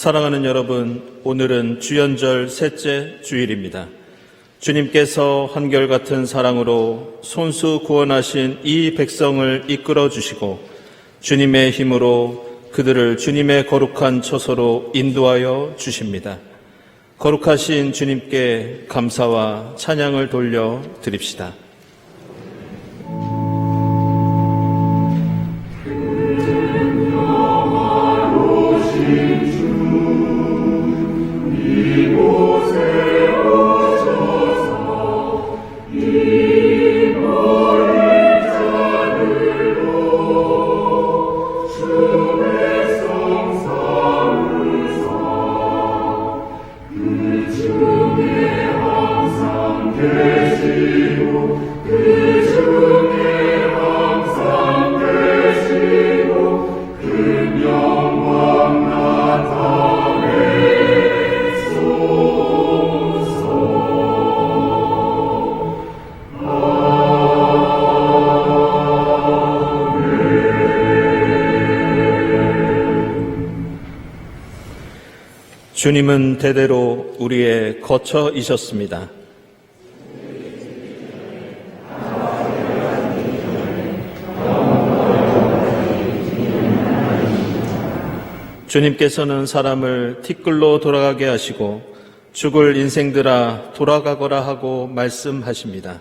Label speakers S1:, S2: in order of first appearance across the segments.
S1: 사랑하는 여러분, 오늘은 주연절 셋째 주일입니다. 주님께서 한결같은 사랑으로 손수 구원하신 이 백성을 이끌어 주시고 주님의 힘으로 그들을 주님의 거룩한 처소로 인도하여 주십니다. 거룩하신 주님께 감사와 찬양을 돌려 드립시다. 주님은 대대로 우리의 거처이셨습니다. 주님께서는 사람을 티끌로 돌아가게 하시고 죽을 인생들아 돌아가거라 하고 말씀하십니다.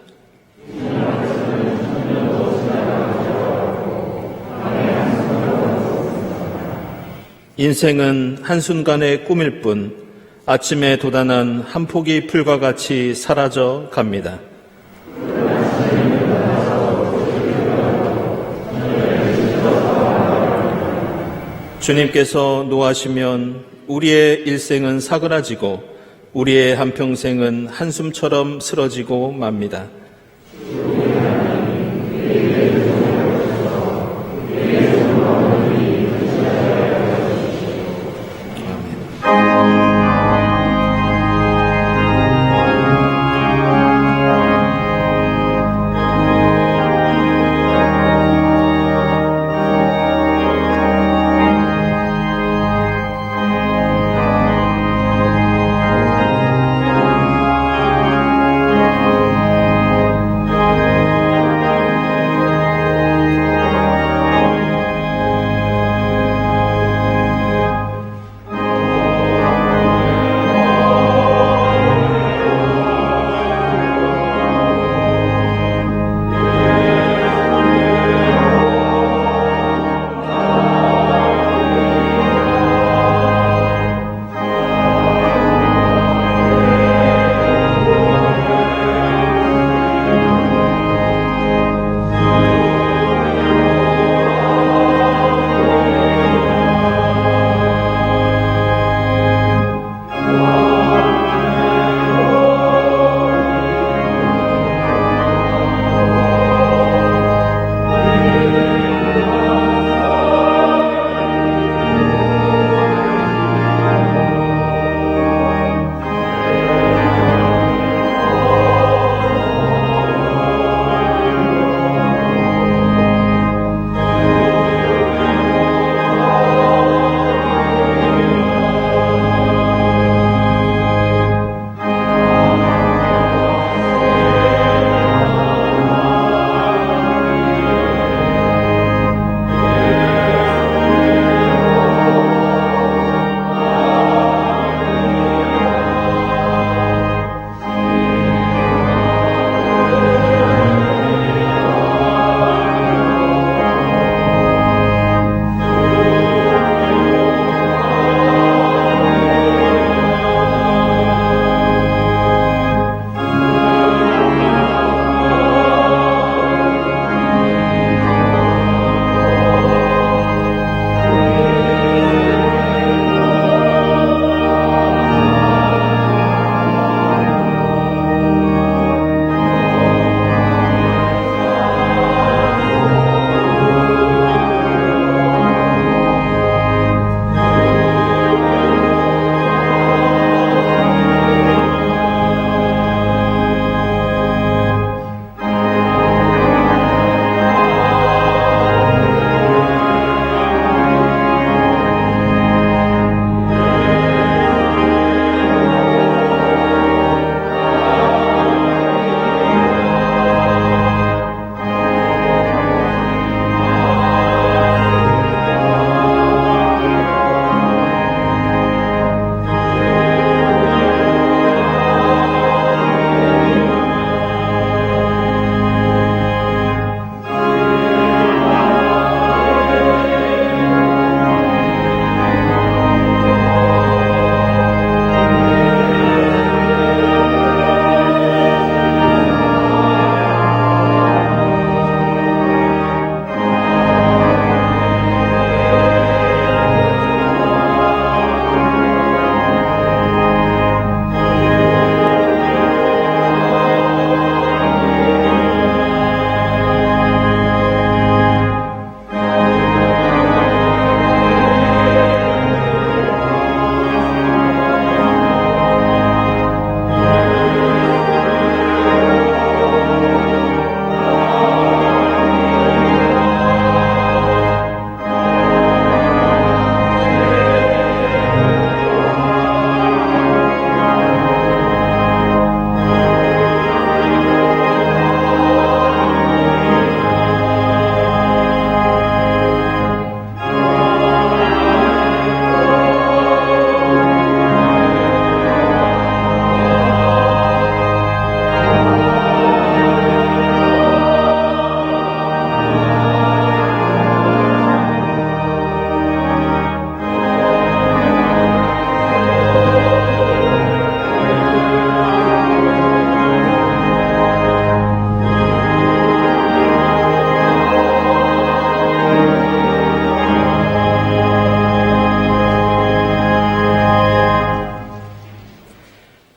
S1: 인생은 한순간의 꿈일 뿐 아침에 돋아난 한 포기 풀과 같이 사라져 갑니다. 주님께서 노하시면 우리의 일생은 사그라지고 우리의 한평생은 한숨처럼 쓰러지고 맙니다.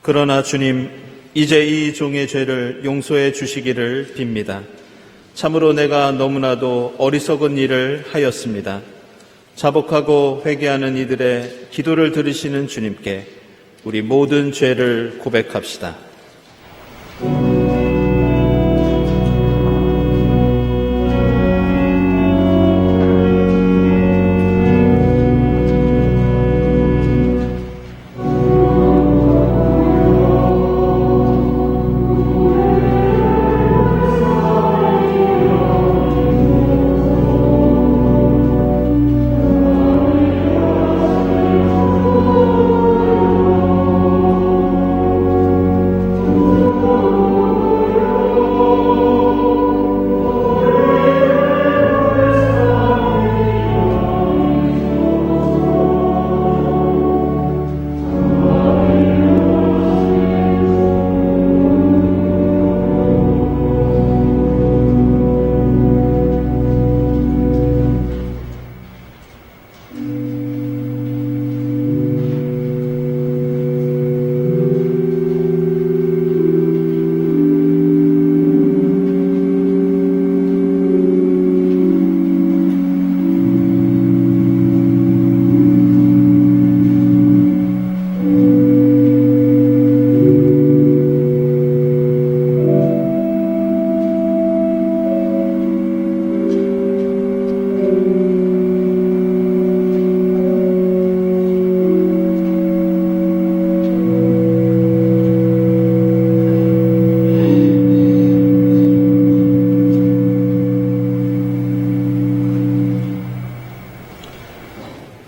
S1: 그러나 주님, 이제 이 종의 죄를 용서해 주시기를 빕니다. 참으로 내가 너무나도 어리석은 일을 하였습니다. 자복하고 회개하는 이들의 기도를 들으시는 주님께 우리 모든 죄를 고백합시다.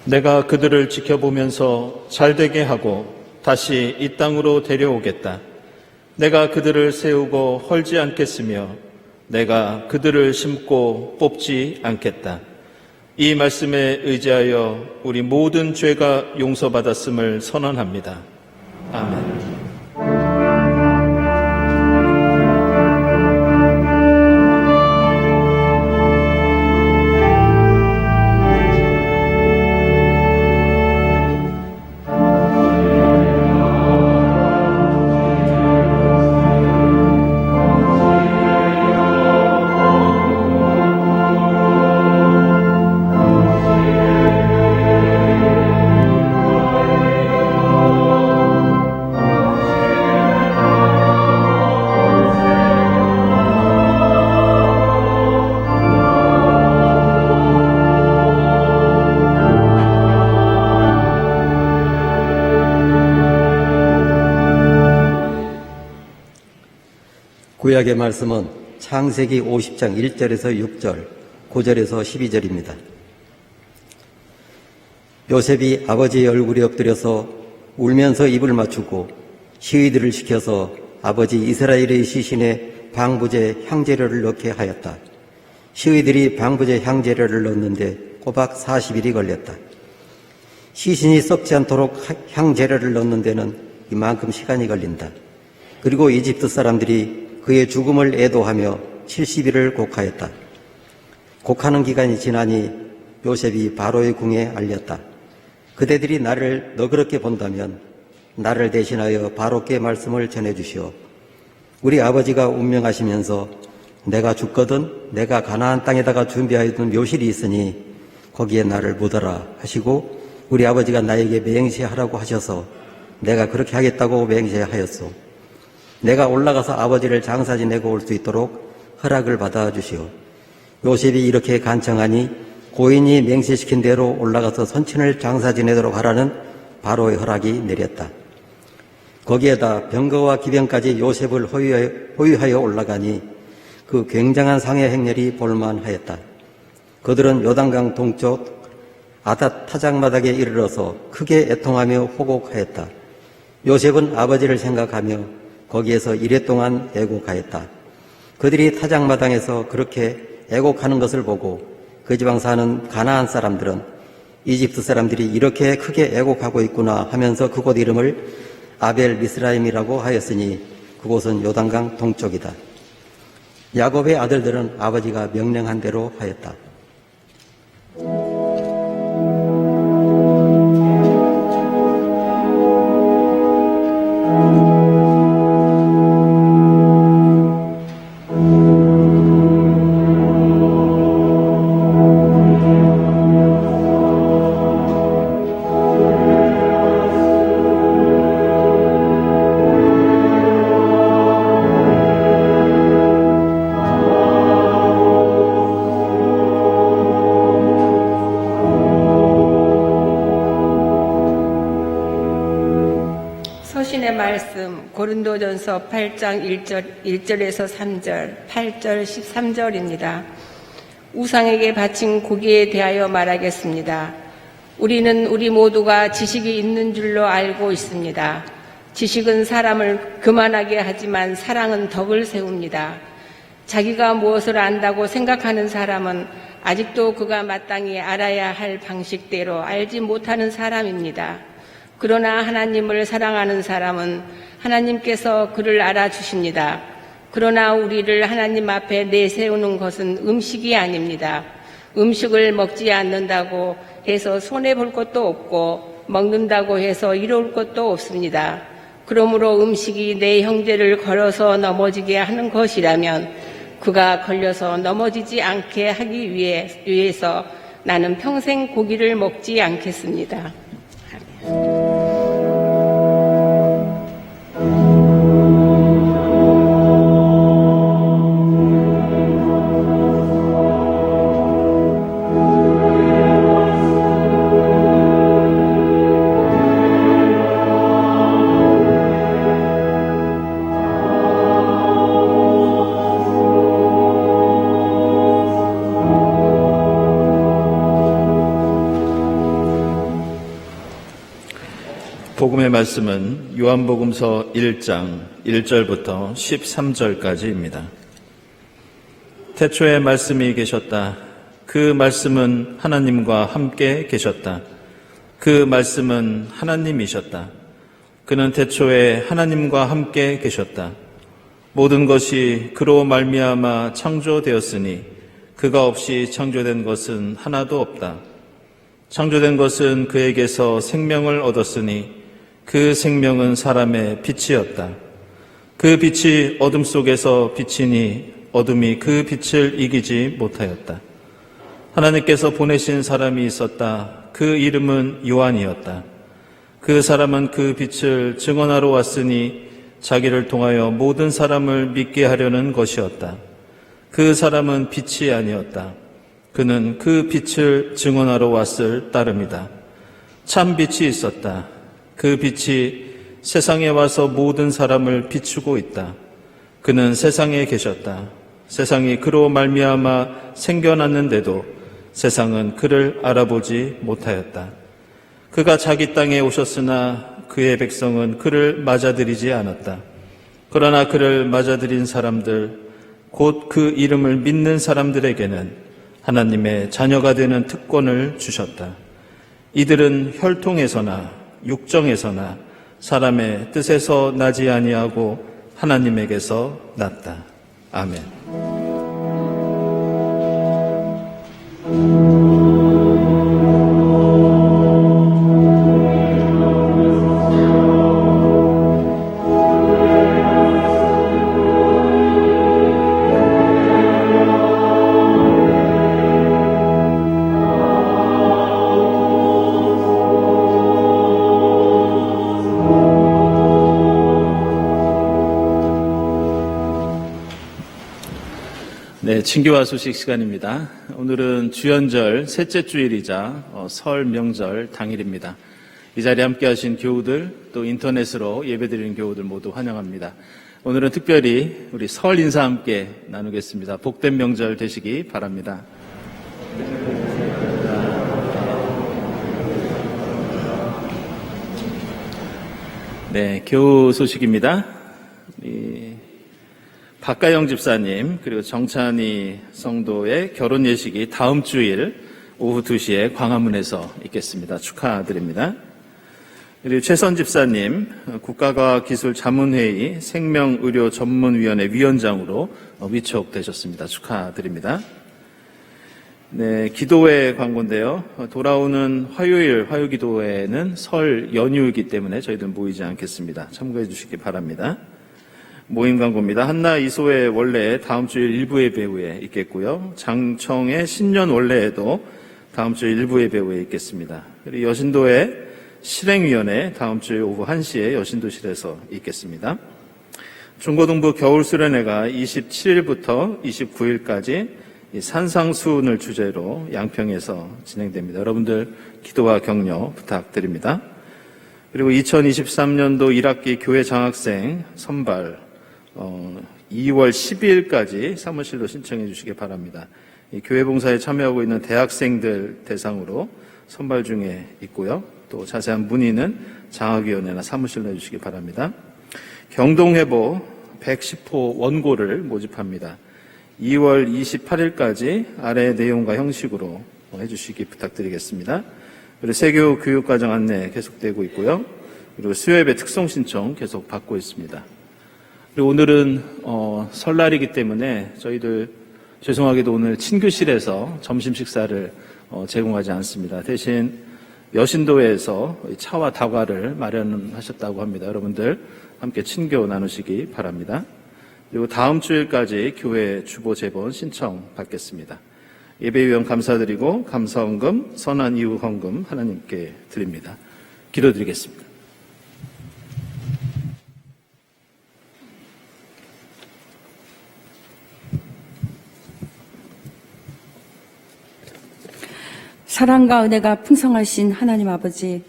S1: 내가 그들을 지켜보면서 잘되게 하고 다시 이 땅으로 데려오겠다. 내가 그들을 세우고 헐지 않겠으며 내가 그들을 심고 뽑지 않겠다. 이 말씀에 의지하여 우리 모든 죄가 용서받았음을 선언합니다. 아멘.
S2: 구약의 말씀은 창세기 50장 1절에서 6절, 9절에서 12절입니다. 요셉이 아버지의 얼굴에 엎드려서 울면서 입을 맞추고 시위들을 시켜서 아버지 이스라엘의 시신에 방부제 향재료를 넣게 하였다. 시위들이 방부제 향재료를 넣었는데 꼬박 40일이 걸렸다. 시신이 썩지 않도록 향재료를 넣는 데는 이만큼 시간이 걸린다. 그리고 이집트 사람들이 그의 죽음을 애도하며 70일을 곡하였다. 곡하는 기간이 지나니 요셉이 바로의 궁에 알렸다. 그대들이 나를 너그럽게 본다면 나를 대신하여 바로께 말씀을 전해주시오. 우리 아버지가 운명하시면서 내가 죽거든 내가 가나안 땅에다가 준비하였던 묘실이 있으니 거기에 나를 묻어라 하시고 우리 아버지가 나에게 맹세하라고 하셔서 내가 그렇게 하겠다고 맹세하였소. 내가 올라가서 아버지를 장사 지내고 올 수 있도록 허락을 받아주시오. 요셉이 이렇게 간청하니 고인이 맹세시킨 대로 올라가서 선친을 장사 지내도록 하라는 바로의 허락이 내렸다. 거기에다 병거와 기병까지 요셉을 호위하여 올라가니 그 굉장한 상해 행렬이 볼만하였다. 그들은 요단강 동쪽 아닷 타작마닥에 이르러서 크게 애통하며 호곡하였다. 요셉은 아버지를 생각하며 거기에서 이랫동안 애곡하였다. 그들이 타작마당에서 그렇게 애곡하는 것을 보고 그 지방 사는 가나안 사람들은 이집트 사람들이 이렇게 크게 애곡하고 있구나 하면서 그곳 이름을 아벨 미스라임이라고 하였으니 그곳은 요단강 동쪽이다. 야곱의 아들들은 아버지가 명령한 대로 하였다.
S3: 하나님의 말씀 고린도전서 8장 1절에서 3절, 8절, 13절입니다. 우상에게 바친 고기에 대하여 말하겠습니다. 우리는 우리 모두가 지식이 있는 줄로 알고 있습니다. 지식은 사람을 교만하게 하지만 사랑은 덕을 세웁니다. 자기가 무엇을 안다고 생각하는 사람은 아직도 그가 마땅히 알아야 할 방식대로 알지 못하는 사람입니다. 그러나 하나님을 사랑하는 사람은 하나님께서 그를 알아주십니다. 그러나 우리를 하나님 앞에 내세우는 것은 음식이 아닙니다. 음식을 먹지 않는다고 해서 손해볼 것도 없고 먹는다고 해서 이로울 것도 없습니다. 그러므로 음식이 내 형제를 걸어서 넘어지게 하는 것이라면 그가 걸려서 넘어지지 않게 하기 위해서 나는 평생 고기를 먹지 않겠습니다.
S1: 복음의 말씀은 요한복음서 1장 1절부터 13절까지입니다. 태초에 말씀이 계셨다. 그 말씀은 하나님과 함께 계셨다. 그 말씀은 하나님이셨다. 그는 태초에 하나님과 함께 계셨다. 모든 것이 그로 말미암아 창조되었으니 그가 없이 창조된 것은 하나도 없다. 창조된 것은 그에게서 생명을 얻었으니 그 생명은 사람의 빛이었다. 그 빛이 어둠 속에서 비치니 어둠이 그 빛을 이기지 못하였다. 하나님께서 보내신 사람이 있었다. 그 이름은 요한이었다. 그 사람은 그 빛을 증언하러 왔으니 자기를 통하여 모든 사람을 믿게 하려는 것이었다. 그 사람은 빛이 아니었다. 그는 그 빛을 증언하러 왔을 따름이다. 참 빛이 있었다. 그 빛이 세상에 와서 모든 사람을 비추고 있다. 그는 세상에 계셨다. 세상이 그로 말미암아 생겨났는데도 세상은 그를 알아보지 못하였다. 그가 자기 땅에 오셨으나 그의 백성은 그를 맞아들이지 않았다. 그러나 그를 맞아들인 사람들, 곧 그 이름을 믿는 사람들에게는 하나님의 자녀가 되는 특권을 주셨다. 이들은 혈통에서나 육정에서나 사람의 뜻에서 나지 아니하고 하나님에게서 났다. 아멘. 네, 친교와 소식 시간입니다. 오늘은 주연절 셋째 주일이자 설 명절 당일입니다. 이 자리에 함께 하신 교우들, 또 인터넷으로 예배드리는 교우들 모두 환영합니다. 오늘은 특별히 우리 설 인사 함께 나누겠습니다. 복된 명절 되시기 바랍니다. 네, 교우 소식입니다. 박가영 집사님 그리고 정찬희 성도의 결혼 예식이 다음 주일 오후 2시에 광화문에서 있겠습니다. 축하드립니다. 그리고 최선 집사님 국가과학기술자문회의 생명의료전문위원회 위원장으로 위촉되셨습니다. 축하드립니다. 네, 기도회 광고인데요. 돌아오는 화요일 화요기도회는 설 연휴이기 때문에 저희들은 모이지 않겠습니다. 참고해 주시기 바랍니다. 모임 광고입니다. 한나 이소회 원래 다음 주일 일부 예배후에 있겠고요. 장청의 신년 원래에도 다음 주일 일부 예배후에 있겠습니다. 그리고 여신도의 실행위원회 다음 주일 오후 1시에 여신도실에서 있겠습니다. 중고등부 겨울수련회가 27일부터 29일까지 산상수훈을 주제로 양평에서 진행됩니다. 여러분들 기도와 격려 부탁드립니다. 그리고 2023년도 1학기 교회 장학생 선발 2월 12일까지 사무실로 신청해 주시기 바랍니다. 이 교회 봉사에 참여하고 있는 대학생들 대상으로 선발 중에 있고요. 또 자세한 문의는 장학위원회나 사무실로 해주시기 바랍니다. 경동회보 110호 원고를 모집합니다. 2월 28일까지 아래 내용과 형식으로 해주시기 부탁드리겠습니다. 그리고 세교 교육과정 안내 계속되고 있고요. 그리고 수요예배 특송 신청 계속 받고 있습니다. 그리고 오늘은 설날이기 때문에 저희들 죄송하게도 오늘 친교실에서 점심 식사를 제공하지 않습니다. 대신 여신도에서 차와 다과를 마련하셨다고 합니다. 여러분들 함께 친교 나누시기 바랍니다. 그리고 다음 주일까지 교회 주보 제본 신청 받겠습니다. 예배위원 감사드리고 감사헌금, 선한 이후 헌금 하나님께 드립니다. 기도드리겠습니다.
S4: 사랑과 은혜가 풍성하신 하나님 아버지,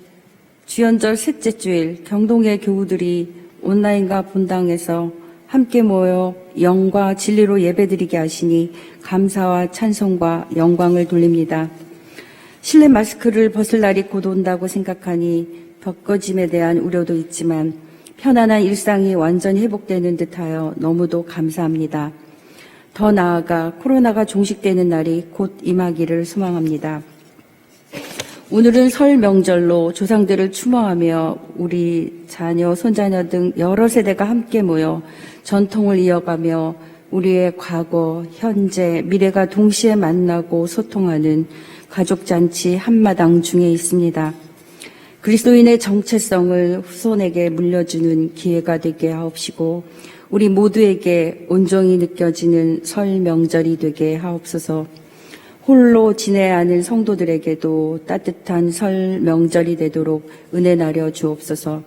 S4: 주연절 셋째 주일 경동의 교우들이 온라인과 본당에서 함께 모여 영과 진리로 예배드리게 하시니 감사와 찬송과 영광을 돌립니다. 실내 마스크를 벗을 날이 곧 온다고 생각하니 벗겨짐에 대한 우려도 있지만 편안한 일상이 완전히 회복되는 듯하여 너무도 감사합니다. 더 나아가 코로나가 종식되는 날이 곧 임하기를 소망합니다. 오늘은 설 명절로 조상들을 추모하며 우리 자녀, 손자녀 등 여러 세대가 함께 모여 전통을 이어가며 우리의 과거, 현재, 미래가 동시에 만나고 소통하는 가족잔치 한마당 중에 있습니다. 그리스도인의 정체성을 후손에게 물려주는 기회가 되게 하옵시고 우리 모두에게 온종이 느껴지는 설 명절이 되게 하옵소서. 홀로 지내야 하는 성도들에게도 따뜻한 설 명절이 되도록 은혜 나려 주옵소서.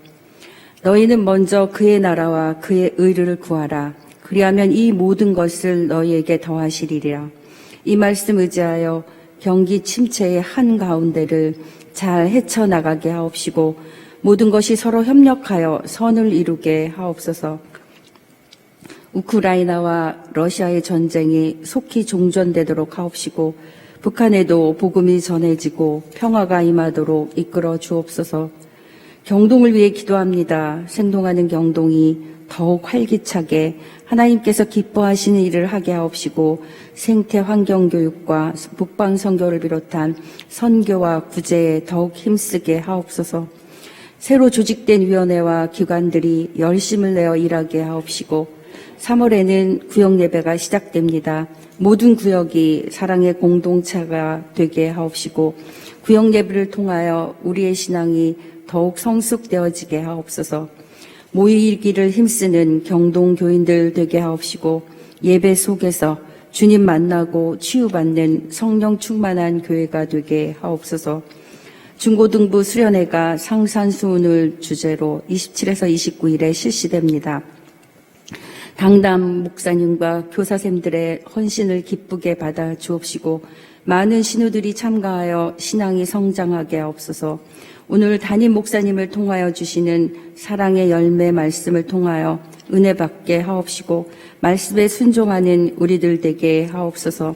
S4: 너희는 먼저 그의 나라와 그의 의를 구하라. 그리하면 이 모든 것을 너희에게 더하시리라. 이 말씀 의지하여 경기 침체의 한가운데를 잘 헤쳐나가게 하옵시고 모든 것이 서로 협력하여 선을 이루게 하옵소서. 우크라이나와 러시아의 전쟁이 속히 종전되도록 하옵시고 북한에도 복음이 전해지고 평화가 임하도록 이끌어 주옵소서. 경동을 위해 기도합니다. 생동하는 경동이 더욱 활기차게 하나님께서 기뻐하시는 일을 하게 하옵시고 생태 환경 교육과 북방 선교를 비롯한 선교와 구제에 더욱 힘쓰게 하옵소서. 새로 조직된 위원회와 기관들이 열심을 내어 일하게 하옵시고 3월에는 구역 예배가 시작됩니다. 모든 구역이 사랑의 공동체가 되게 하옵시고 구역 예배를 통하여 우리의 신앙이 더욱 성숙되어지게 하옵소서. 모이기를 힘쓰는 경동 교인들 되게 하옵시고 예배 속에서 주님 만나고 치유받는 성령 충만한 교회가 되게 하옵소서. 중고등부 수련회가 상산수훈을 주제로 27에서 29일에 실시됩니다. 당담 목사님과 교사쌤들의 헌신을 기쁘게 받아 주옵시고 많은 신우들이 참가하여 신앙이 성장하게 하옵소서. 오늘 담임 목사님을 통하여 주시는 사랑의 열매 말씀을 통하여 은혜 받게 하옵시고 말씀에 순종하는 우리들 되게 하옵소서.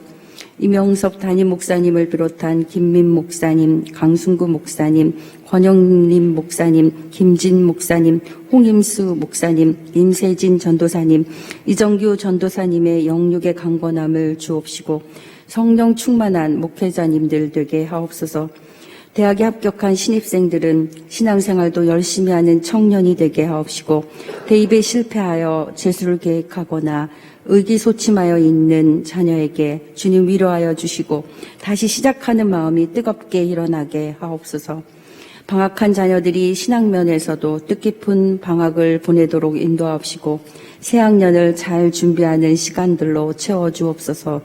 S4: 이명섭 담임 목사님을 비롯한 김민 목사님, 강순구 목사님, 권영림 목사님, 김진 목사님, 홍임수 목사님, 임세진 전도사님, 이정규 전도사님의 영육의 강건함을 주옵시고 성령 충만한 목회자님들 되게 하옵소서. 대학에 합격한 신입생들은 신앙생활도 열심히 하는 청년이 되게 하옵시고 대입에 실패하여 재수를 계획하거나 의기소침하여 있는 자녀에게 주님 위로하여 주시고 다시 시작하는 마음이 뜨겁게 일어나게 하옵소서. 방학한 자녀들이 신학면에서도 뜻깊은 방학을 보내도록 인도하옵시고 새학년을 잘 준비하는 시간들로 채워주옵소서.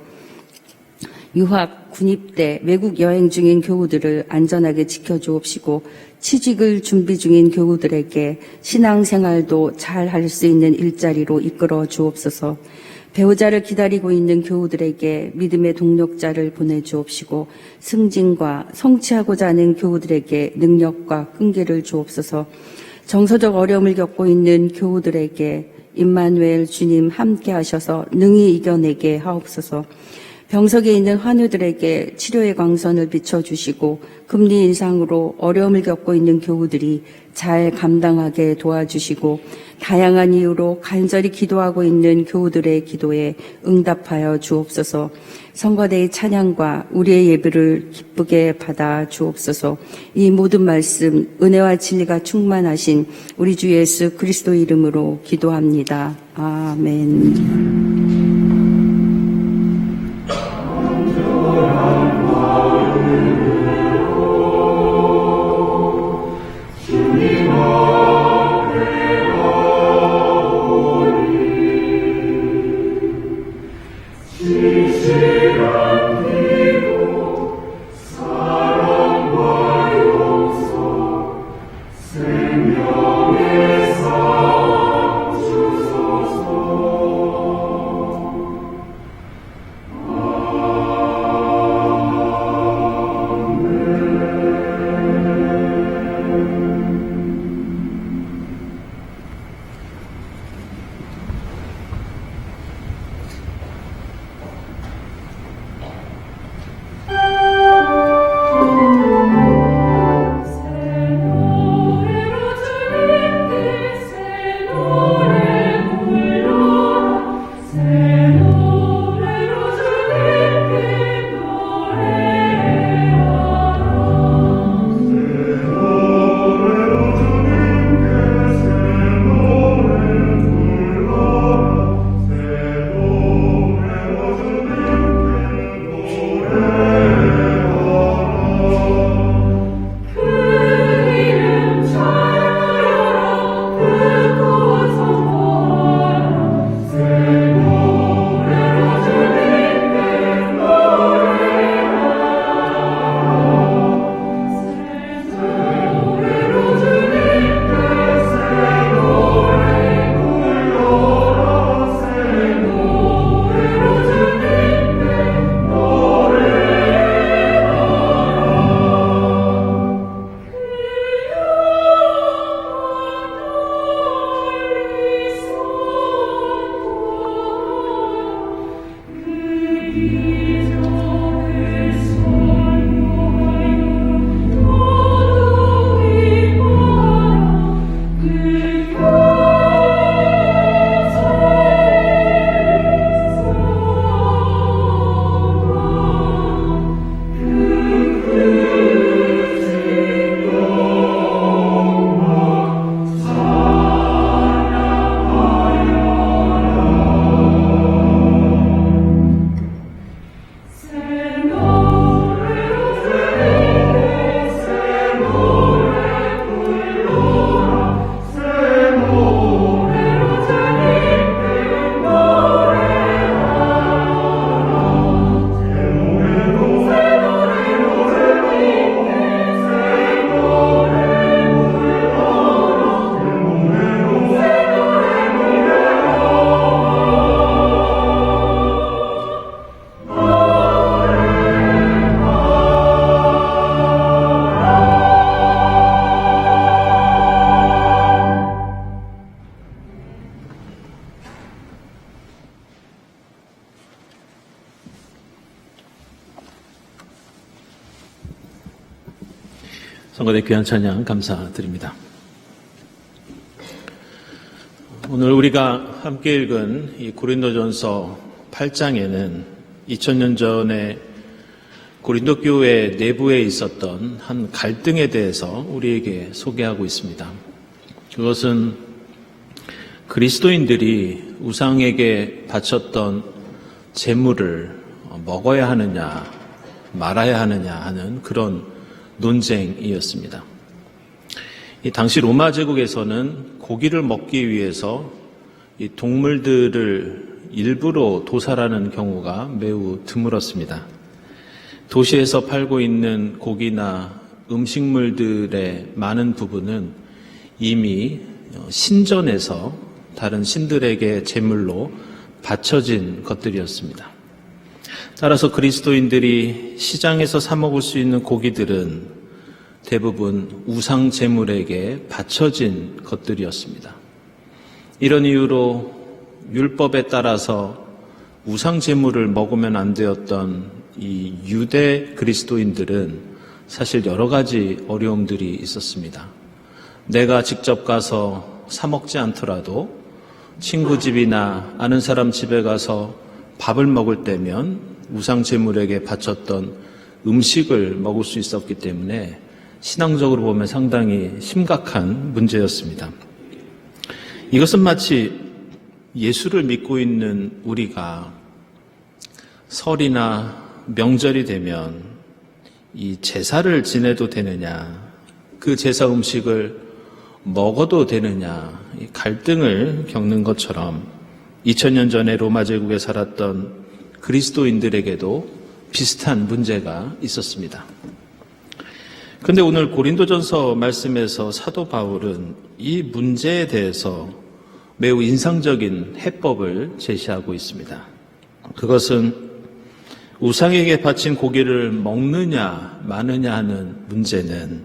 S4: 유학, 군입대, 외국 여행 중인 교우들을 안전하게 지켜주옵시고 취직을 준비 중인 교우들에게 신앙생활도 잘 할 수 있는 일자리로 이끌어 주옵소서. 배우자를 기다리고 있는 교우들에게 믿음의 동력자를 보내주옵시고 승진과 성취하고자 하는 교우들에게 능력과 끈기를 주옵소서. 정서적 어려움을 겪고 있는 교우들에게 임마누엘 주님 함께 하셔서 능히 이겨내게 하옵소서. 병석에 있는 환우들에게 치료의 광선을 비춰주시고 금리 인상으로 어려움을 겪고 있는 교우들이 잘 감당하게 도와주시고 다양한 이유로 간절히 기도하고 있는 교우들의 기도에 응답하여 주옵소서. 성가대의 찬양과 우리의 예배를 기쁘게 받아 주옵소서. 이 모든 말씀 은혜와 진리가 충만하신 우리 주 예수 그리스도 이름으로 기도합니다. 아멘.
S1: 성가대 귀한 찬양 감사드립니다. 오늘 우리가 함께 읽은 이 고린도전서 8장에는 2000년 전에 고린도 교회 내부에 있었던 한 갈등에 대해서 우리에게 소개하고 있습니다. 그것은 그리스도인들이 우상에게 바쳤던 제물을 먹어야 하느냐 말아야 하느냐 하는 그런 논쟁이었습니다. 이 당시 로마 제국에서는 고기를 먹기 위해서 이 동물들을 일부러 도살하는 경우가 매우 드물었습니다. 도시에서 팔고 있는 고기나 음식물들의 많은 부분은 이미 신전에서 다른 신들에게 제물로 받쳐진 것들이었습니다. 따라서 그리스도인들이 시장에서 사 먹을 수 있는 고기들은 대부분 우상 제물에게 받쳐진 것들이었습니다. 이런 이유로 율법에 따라서 우상 제물을 먹으면 안 되었던 이 유대 그리스도인들은 사실 여러 가지 어려움들이 있었습니다. 내가 직접 가서 사 먹지 않더라도 친구 집이나 아는 사람 집에 가서 밥을 먹을 때면 우상 제물에게 바쳤던 음식을 먹을 수 있었기 때문에 신앙적으로 보면 상당히 심각한 문제였습니다. 이것은 마치 예수를 믿고 있는 우리가 설이나 명절이 되면 이 제사를 지내도 되느냐, 그 제사 음식을 먹어도 되느냐, 이 갈등을 겪는 것처럼 2000년 전에 로마 제국에 살았던 그리스도인들에게도 비슷한 문제가 있었습니다. 그런데 오늘 고린도전서 말씀에서 사도 바울은 이 문제에 대해서 매우 인상적인 해법을 제시하고 있습니다. 그것은 우상에게 바친 고기를 먹느냐 마느냐 하는 문제는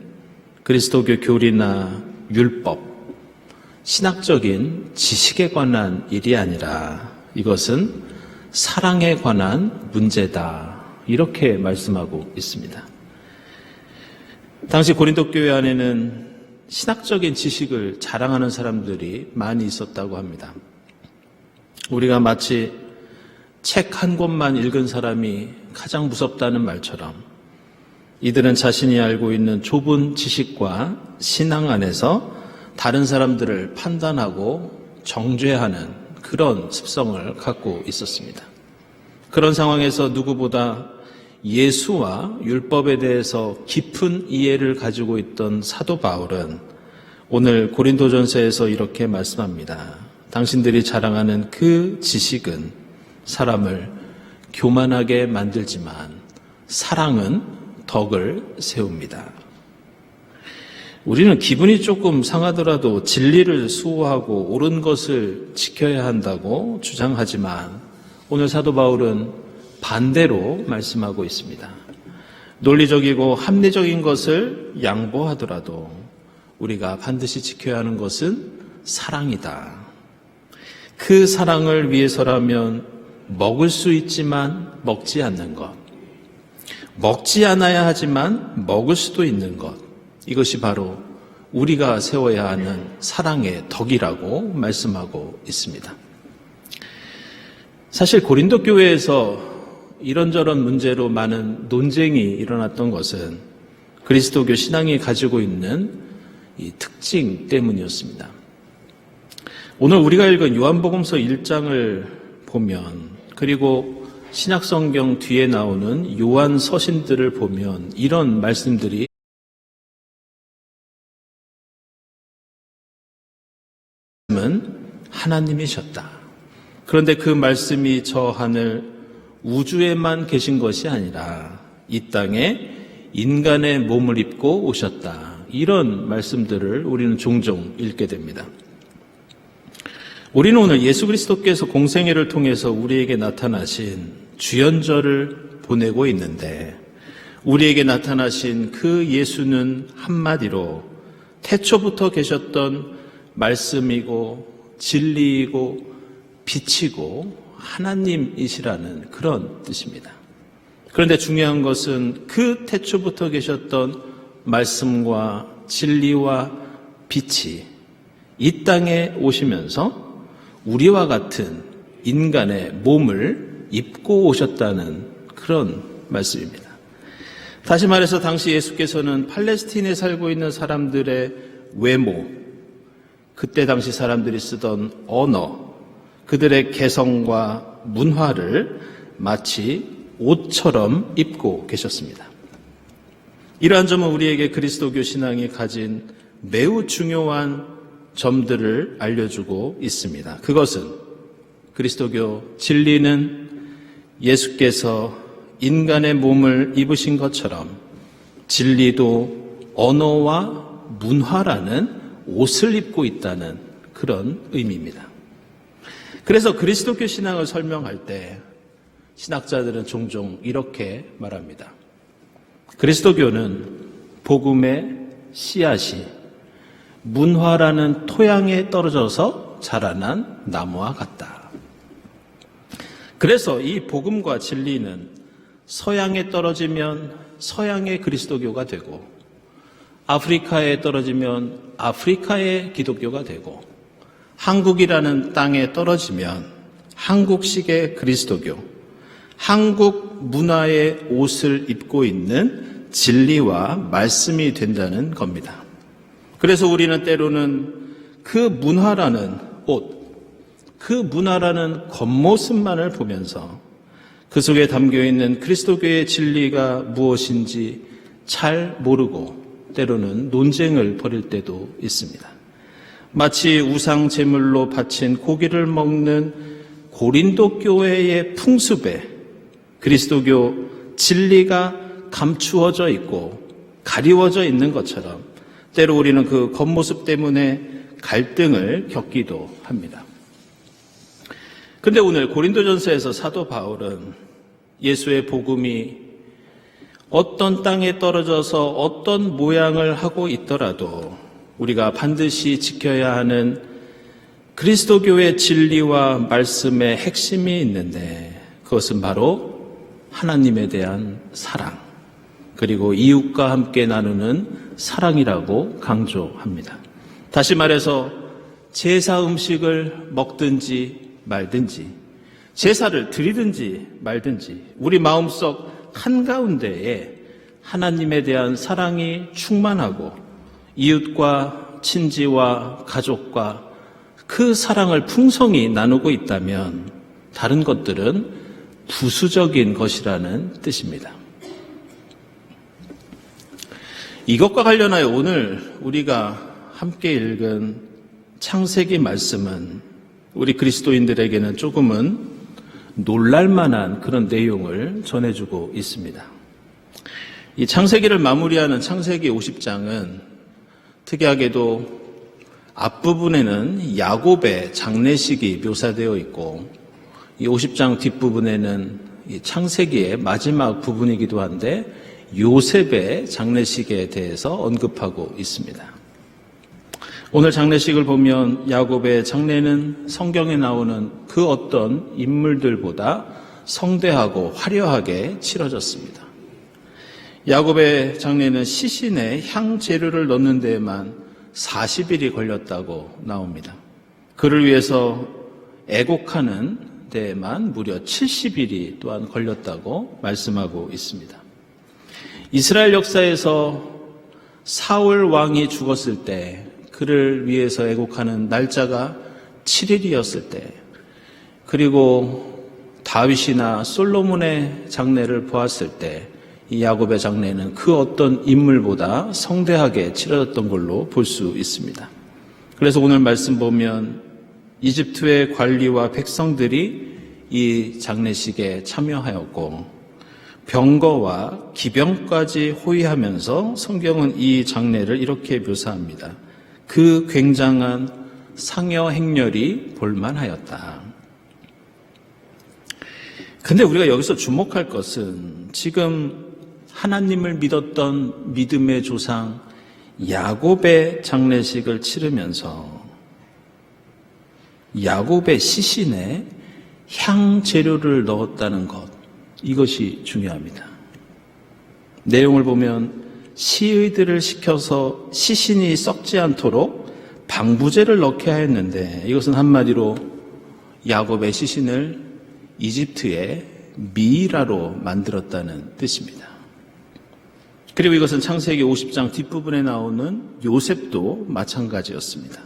S1: 그리스도교 교리나 율법, 신학적인 지식에 관한 일이 아니라 이것은 사랑에 관한 문제다. 이렇게 말씀하고 있습니다. 당시 고린도 교회 안에는 신학적인 지식을 자랑하는 사람들이 많이 있었다고 합니다. 우리가 마치 책 한 권만 읽은 사람이 가장 무섭다는 말처럼 이들은 자신이 알고 있는 좁은 지식과 신앙 안에서 다른 사람들을 판단하고 정죄하는 그런 습성을 갖고 있었습니다. 그런 상황에서 누구보다 예수와 율법에 대해서 깊은 이해를 가지고 있던 사도 바울은 오늘 고린도전서에서 이렇게 말씀합니다. 당신들이 자랑하는 그 지식은 사람을 교만하게 만들지만 사랑은 덕을 세웁니다. 우리는 기분이 조금 상하더라도 진리를 수호하고 옳은 것을 지켜야 한다고 주장하지만 오늘 사도 바울은 반대로 말씀하고 있습니다. 논리적이고 합리적인 것을 양보하더라도 우리가 반드시 지켜야 하는 것은 사랑이다. 그 사랑을 위해서라면 먹을 수 있지만 먹지 않는 것, 먹지 않아야 하지만 먹을 수도 있는 것, 이것이 바로 우리가 세워야 하는 사랑의 덕이라고 말씀하고 있습니다. 사실 고린도 교회에서 이런저런 문제로 많은 논쟁이 일어났던 것은 그리스도교 신앙이 가지고 있는 이 특징 때문이었습니다. 오늘 우리가 읽은 요한복음서 1장을 보면 그리고 신약성경 뒤에 나오는 요한 서신들을 보면 이런 말씀들이 하나님이셨다. 그런데 그 말씀이 저 하늘 우주에만 계신 것이 아니라 이 땅에 인간의 몸을 입고 오셨다. 이런 말씀들을 우리는 종종 읽게 됩니다. 우리는 오늘 예수 그리스도께서 공생애를 통해서 우리에게 나타나신 주연절을 보내고 있는데 우리에게 나타나신 그 예수는 한마디로 태초부터 계셨던 말씀이고 진리이고 빛이고 하나님이시라는 그런 뜻입니다. 그런데 중요한 것은 그 태초부터 계셨던 말씀과 진리와 빛이 이 땅에 오시면서 우리와 같은 인간의 몸을 입고 오셨다는 그런 말씀입니다. 다시 말해서 당시 예수께서는 팔레스틴에 살고 있는 사람들의 외모, 그때 당시 사람들이 쓰던 언어, 그들의 개성과 문화를 마치 옷처럼 입고 계셨습니다. 이러한 점은 우리에게 그리스도교 신앙이 가진 매우 중요한 점들을 알려주고 있습니다. 그것은 그리스도교 진리는 예수께서 인간의 몸을 입으신 것처럼 진리도 언어와 문화라는 옷을 입고 있다는 그런 의미입니다.
S5: 그래서 그리스도교 신앙을 설명할 때 신학자들은 종종 이렇게 말합니다. 그리스도교는 복음의 씨앗이 문화라는 토양에 떨어져서 자라난 나무와 같다. 그래서 이 복음과 진리는 서양에 떨어지면 서양의 그리스도교가 되고, 아프리카에 떨어지면 아프리카의 기독교가 되고, 한국이라는 땅에 떨어지면 한국식의 그리스도교, 한국 문화의 옷을 입고 있는 진리와 말씀이 된다는 겁니다. 그래서 우리는 때로는 그 문화라는 옷, 그 문화라는 겉모습만을 보면서 그 속에 담겨있는 그리스도교의 진리가 무엇인지 잘 모르고 때로는 논쟁을 벌일 때도 있습니다. 마치 우상 제물로 바친 고기를 먹는 고린도 교회의 풍습에 그리스도교 진리가 감추어져 있고 가리워져 있는 것처럼 때로 우리는 그 겉모습 때문에 갈등을 겪기도 합니다. 그런데 오늘 고린도전서에서 사도 바울은 예수의 복음이 어떤 땅에 떨어져서 어떤 모양을 하고 있더라도 우리가 반드시 지켜야 하는 그리스도교의 진리와 말씀의 핵심이 있는데, 그것은 바로 하나님에 대한 사랑, 그리고 이웃과 함께 나누는 사랑이라고 강조합니다. 다시 말해서 제사 음식을 먹든지 말든지, 제사를 드리든지 말든지 우리 마음속 한가운데에 하나님에 대한 사랑이 충만하고 이웃과 친지와 가족과 그 사랑을 풍성히 나누고 있다면 다른 것들은 부수적인 것이라는 뜻입니다. 이것과 관련하여 오늘 우리가 함께 읽은 창세기 말씀은 우리 그리스도인들에게는 조금은 놀랄만한 그런 내용을 전해주고 있습니다. 이 창세기를 마무리하는 창세기 50장은 특이하게도 앞부분에는 야곱의 장례식이 묘사되어 있고, 이 50장 뒷부분에는 이 창세기의 마지막 부분이기도 한데 요셉의 장례식에 대해서 언급하고 있습니다. 오늘 장례식을 보면 야곱의 장례는 성경에 나오는 그 어떤 인물들보다 성대하고 화려하게 치러졌습니다. 야곱의 장례는 시신에 향재료를 넣는 데에만 40일이 걸렸다고 나옵니다. 그를 위해서 애곡하는 데에만 무려 70일이 또한 걸렸다고 말씀하고 있습니다. 이스라엘 역사에서 사울 왕이 죽었을 때 그를 위해서 애곡하는 날짜가 7일이었을 때, 그리고 다윗이나 솔로몬의 장례를 보았을 때 이 야곱의 장례는 그 어떤 인물보다 성대하게 치러졌던 걸로 볼 수 있습니다. 그래서 오늘 말씀 보면 이집트의 관리와 백성들이 이 장례식에 참여하였고 병거와 기병까지 호위하면서 성경은 이 장례를 이렇게 묘사합니다. 그 굉장한 상여 행렬이 볼만하였다. 근데 우리가 여기서 주목할 것은 지금 하나님을 믿었던 믿음의 조상 야곱의 장례식을 치르면서 야곱의 시신에 향재료를 넣었다는 것, 이것이 중요합니다. 내용을 보면 시의들을 시켜서 시신이 썩지 않도록 방부제를 넣게 하였는데, 이것은 한마디로 야곱의 시신을 이집트의 미이라로 만들었다는 뜻입니다. 그리고 이것은 창세기 50장 뒷부분에 나오는 요셉도 마찬가지였습니다.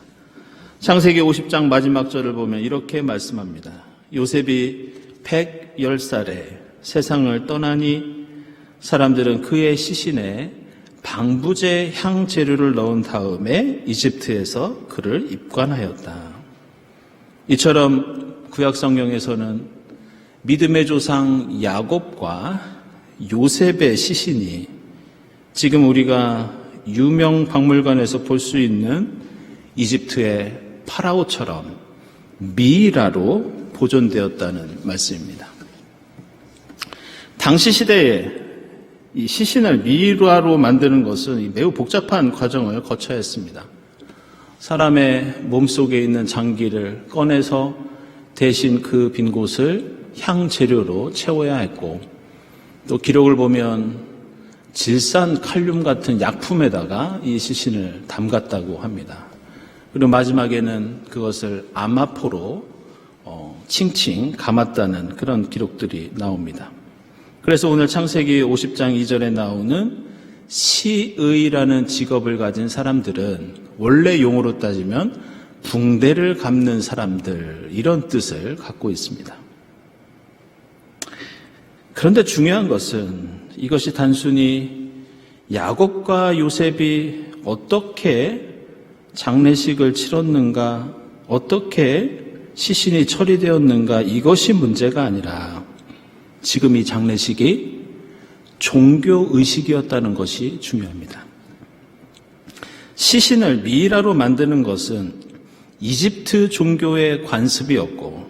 S5: 창세기 50장 마지막 절을 보면 이렇게 말씀합니다. 요셉이 110살에 세상을 떠나니 사람들은 그의 시신에 방부제 향재료를 넣은 다음에 이집트에서 그를 입관하였다. 이처럼 구약 성경에서는 믿음의 조상 야곱과 요셉의 시신이 지금 우리가 유명 박물관에서 볼 수 있는 이집트의 파라오처럼 미이라로 보존되었다는 말씀입니다. 당시 시대에 이 시신을 미이라로 만드는 것은 매우 복잡한 과정을 거쳐야 했습니다. 사람의 몸속에 있는 장기를 꺼내서 대신 그 빈 곳을 향재료로 채워야 했고, 또 기록을 보면 질산 칼륨 같은 약품에다가 이 시신을 담갔다고 합니다. 그리고 마지막에는 그것을 아마포로 칭칭 감았다는 그런 기록들이 나옵니다. 그래서 오늘 창세기 50장 2절에 나오는 시의라는 직업을 가진 사람들은 원래 용어로 따지면 붕대를 감는 사람들, 이런 뜻을 갖고 있습니다. 그런데 중요한 것은 이것이 단순히 야곱과 요셉이 어떻게 장례식을 치렀는가, 어떻게 시신이 처리되었는가, 이것이 문제가 아니라 지금 이 장례식이 종교의식이었다는 것이 중요합니다. 시신을 미이라로 만드는 것은 이집트 종교의 관습이었고,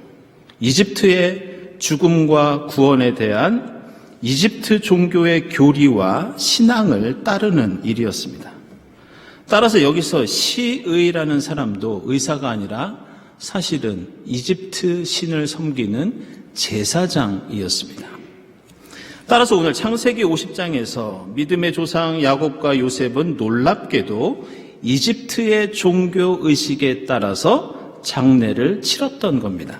S5: 이집트의 죽음과 구원에 대한 이집트 종교의 교리와 신앙을 따르는 일이었습니다. 따라서 여기서 시의라는 사람도 의사가 아니라 사실은 이집트 신을 섬기는 제사장이었습니다. 따라서 오늘 창세기 50장에서 믿음의 조상 야곱과 요셉은 놀랍게도 이집트의 종교의식에 따라서 장례를 치렀던 겁니다.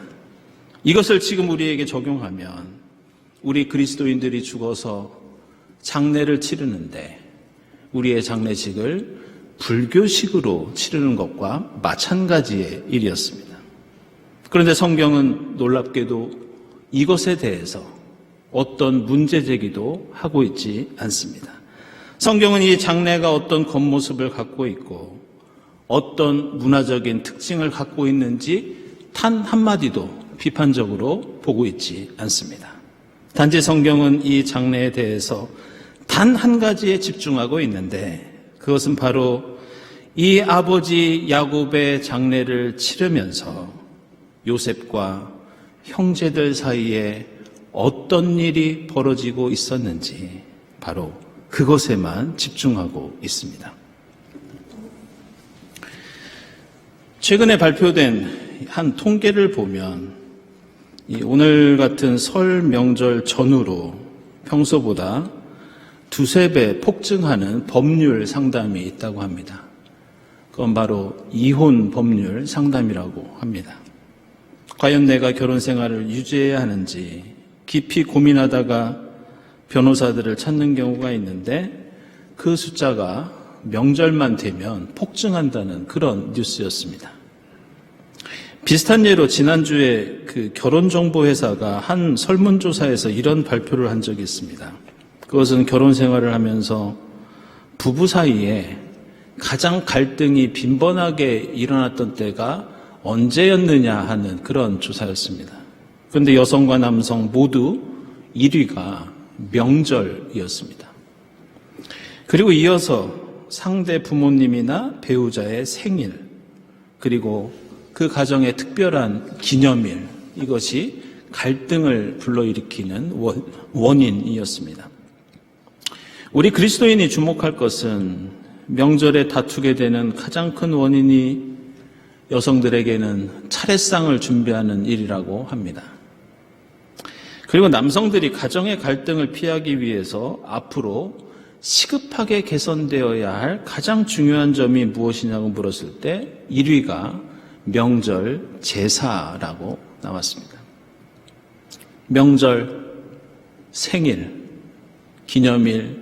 S5: 이것을 지금 우리에게 적용하면 우리 그리스도인들이 죽어서 장례를 치르는데 우리의 장례식을 불교식으로 치르는 것과 마찬가지의 일이었습니다. 그런데 성경은 놀랍게도 이것에 대해서 어떤 문제 제기도 하고 있지 않습니다. 성경은 이 장례가 어떤 겉모습을 갖고 있고 어떤 문화적인 특징을 갖고 있는지 단 한마디도 비판적으로 보고 있지 않습니다. 단지 성경은 이 장례에 대해서 단 한 가지에 집중하고 있는데, 그것은 바로 이 아버지 야곱의 장례를 치르면서 요셉과 형제들 사이에 어떤 일이 벌어지고 있었는지 바로 그것에만 집중하고 있습니다. 최근에 발표된 한 통계를 보면 오늘 같은 설 명절 전후로 평소보다 두세 배 폭증하는 법률 상담이 있다고 합니다. 그건 바로 이혼 법률 상담이라고 합니다. 과연 내가 결혼 생활을 유지해야 하는지 깊이 고민하다가 변호사들을 찾는 경우가 있는데 그 숫자가 명절만 되면 폭증한다는 그런 뉴스였습니다. 비슷한 예로 지난주에 그 결혼정보회사가 한 설문조사에서 이런 발표를 한 적이 있습니다. 그것은 결혼 생활을 하면서 부부 사이에 가장 갈등이 빈번하게 일어났던 때가 언제였느냐 하는 그런 조사였습니다. 그런데 여성과 남성 모두 1위가 명절이었습니다. 그리고 이어서 상대 부모님이나 배우자의 생일, 그리고 그 가정의 특별한 기념일, 이것이 갈등을 불러일으키는 원인이었습니다. 우리 그리스도인이 주목할 것은 명절에 다투게 되는 가장 큰 원인이 여성들에게는 차례상을 준비하는 일이라고 합니다. 그리고 남성들이 가정의 갈등을 피하기 위해서 앞으로 시급하게 개선되어야 할 가장 중요한 점이 무엇이냐고 물었을 때 1위가 명절 제사라고 나왔습니다. 명절, 생일, 기념일,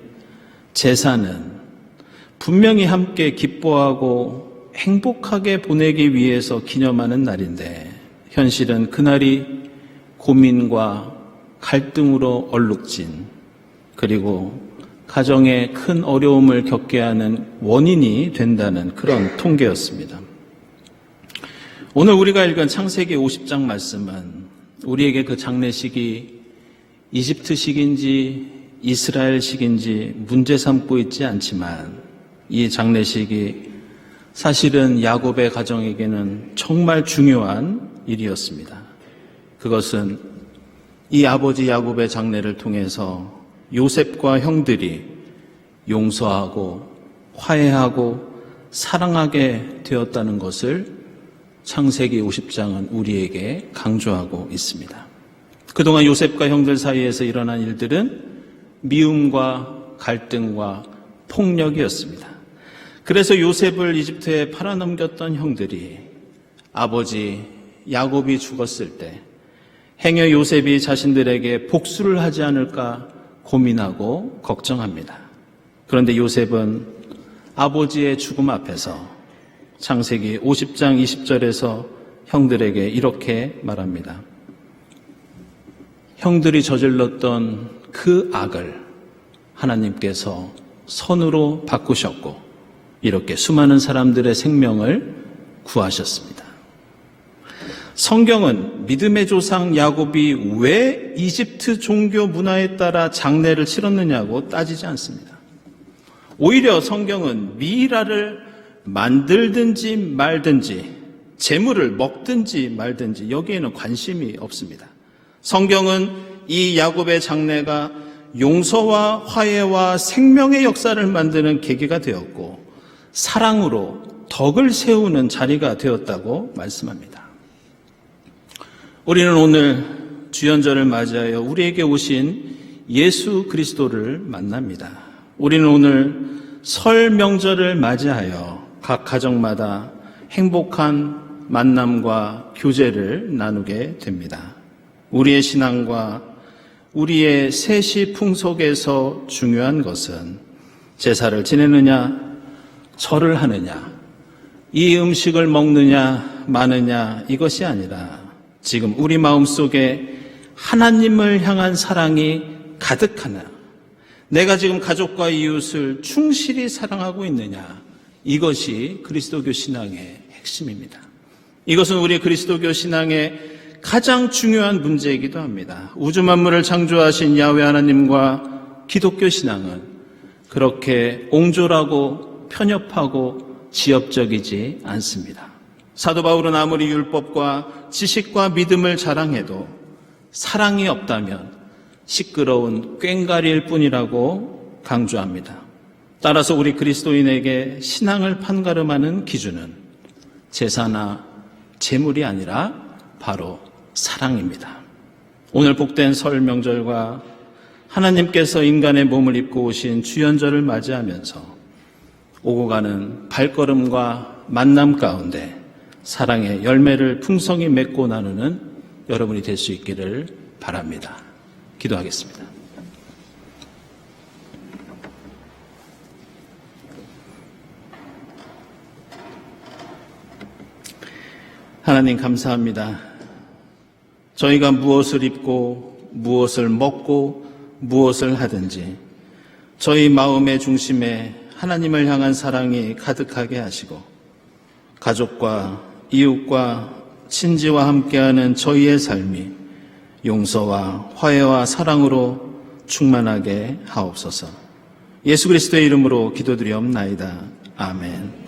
S5: 제사는 분명히 함께 기뻐하고 행복하게 보내기 위해서 기념하는 날인데 현실은 그날이 고민과 갈등으로 얼룩진, 그리고 가정에 큰 어려움을 겪게 하는 원인이 된다는 그런 통계였습니다. 오늘 우리가 읽은 창세기 50장 말씀은 우리에게 그 장례식이 이집트식인지 이스라엘식인지 문제 삼고 있지 않지만 이 장례식이 사실은 야곱의 가정에게는 정말 중요한 일이었습니다. 그것은 이 아버지 야곱의 장례를 통해서 요셉과 형들이 용서하고 화해하고 사랑하게 되었다는 것을 창세기 50장은 우리에게 강조하고 있습니다. 그동안 요셉과 형들 사이에서 일어난 일들은 미움과 갈등과 폭력이었습니다. 그래서 요셉을 이집트에 팔아넘겼던 형들이 아버지 야곱이 죽었을 때 행여 요셉이 자신들에게 복수를 하지 않을까 고민하고 걱정합니다. 그런데 요셉은 아버지의 죽음 앞에서 창세기 50장 20절에서 형들에게 이렇게 말합니다. 형들이 저질렀던 그 악을 하나님께서 선으로 바꾸셨고 이렇게 수많은 사람들의 생명을 구하셨습니다. 성경은 믿음의 조상 야곱이 왜 이집트 종교 문화에 따라 장례를 치렀느냐고 따지지 않습니다. 오히려 성경은 미이라를 만들든지 말든지 재물을 먹든지 말든지 여기에는 관심이 없습니다. 성경은 이 야곱의 장례가 용서와 화해와 생명의 역사를 만드는 계기가 되었고 사랑으로 덕을 세우는 자리가 되었다고 말씀합니다. 우리는 오늘 주연절을 맞이하여 우리에게 오신 예수 그리스도를 만납니다. 우리는 오늘 설 명절을 맞이하여 각 가정마다 행복한 만남과 교제를 나누게 됩니다. 우리의 신앙과 우리의 세시 풍속에서 중요한 것은 제사를 지내느냐, 절을 하느냐, 이 음식을 먹느냐, 마느냐 이것이 아니라 지금 우리 마음속에 하나님을 향한 사랑이 가득하나, 내가 지금 가족과 이웃을 충실히 사랑하고 있느냐, 이것이 그리스도교 신앙의 핵심입니다. 이것은 우리 그리스도교 신앙의 가장 중요한 문제이기도 합니다. 우주 만물을 창조하신 야훼 하나님과 기독교 신앙은 그렇게 옹졸하고 편협하고 지엽적이지 않습니다. 사도 바울은 아무리 율법과 지식과 믿음을 자랑해도 사랑이 없다면 시끄러운 꽹과리일 뿐이라고 강조합니다. 따라서 우리 그리스도인에게 신앙을 판가름하는 기준은 제사나 제물이 아니라 바로 사랑입니다. 오늘 복된 설 명절과 하나님께서 인간의 몸을 입고 오신 주연절을 맞이하면서 오고 가는 발걸음과 만남 가운데 사랑의 열매를 풍성히 맺고 나누는 여러분이 될 수 있기를 바랍니다. 기도하겠습니다. 하나님 감사합니다. 저희가 무엇을 입고 무엇을 먹고 무엇을 하든지 저희 마음의 중심에 하나님을 향한 사랑이 가득하게 하시고 가족과 이웃과 친지와 함께하는 저희의 삶이 용서와 화해와 사랑으로 충만하게 하옵소서. 예수 그리스도의 이름으로 기도드리옵나이다. 아멘.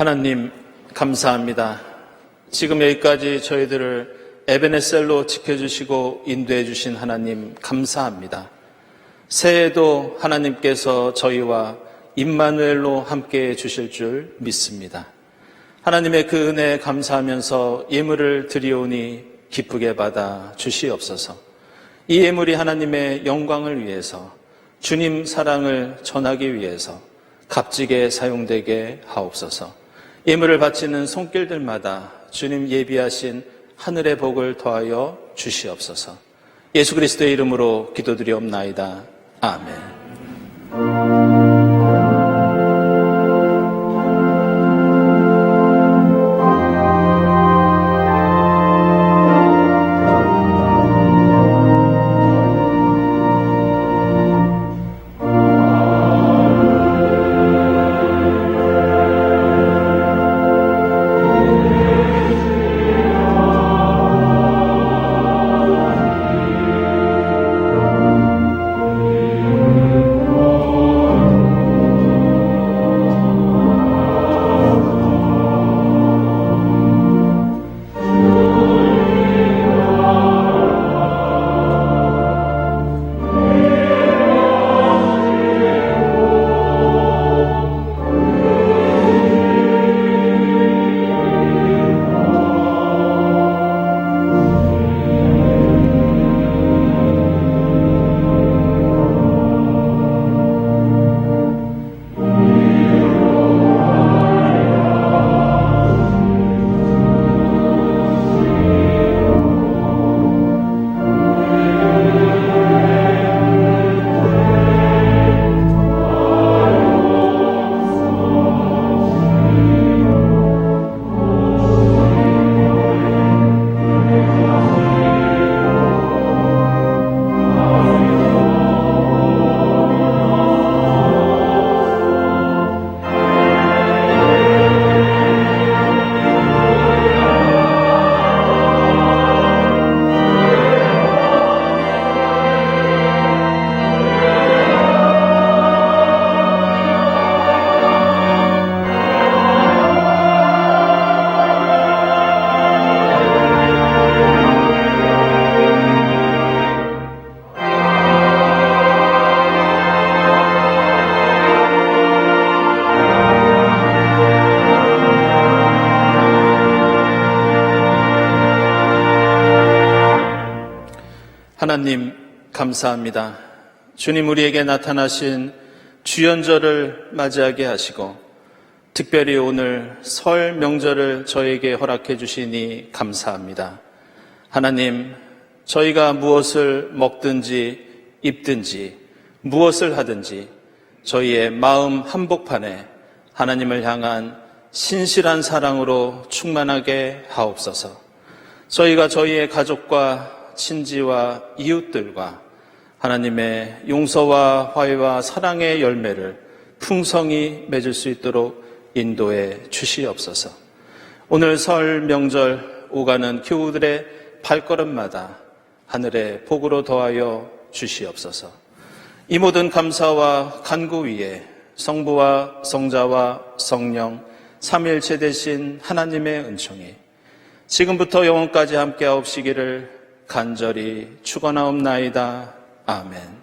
S1: 하나님 감사합니다. 지금 여기까지 저희들을 에베네셀로 지켜주시고 인도해 주신 하나님 감사합니다. 새해에도 하나님께서 저희와 임마누엘로 함께해 주실 줄 믿습니다. 하나님의 그 은혜에 감사하면서 예물을 드리오니 기쁘게 받아 주시옵소서. 이 예물이 하나님의 영광을 위해서, 주님 사랑을 전하기 위해서 값지게 사용되게 하옵소서. 예물을 바치는 손길들마다 주님 예비하신 하늘의 복을 더하여 주시옵소서. 예수 그리스도의 이름으로 기도드리옵나이다. 아멘. 하나님 감사합니다. 주님 우리에게 나타나신 주연절을 맞이하게 하시고 특별히 오늘 설 명절을 저에게 허락해 주시니 감사합니다. 하나님, 저희가 무엇을 먹든지 입든지 무엇을 하든지 저희의 마음 한복판에 하나님을 향한 신실한 사랑으로 충만하게 하옵소서. 저희가 저희의 가족과 친지와 이웃들과 하나님의 용서와 화해와 사랑의 열매를 풍성히 맺을 수 있도록 인도해 주시옵소서. 오늘 설 명절 오가는 교우들의 발걸음마다 하늘의 복으로 더하여 주시옵소서. 이 모든 감사와 간구 위에 성부와 성자와 성령 삼위일체 되신 하나님의 은총이 지금부터 영원까지 함께하옵시기를 간절히 축원하옵나이다. 아멘.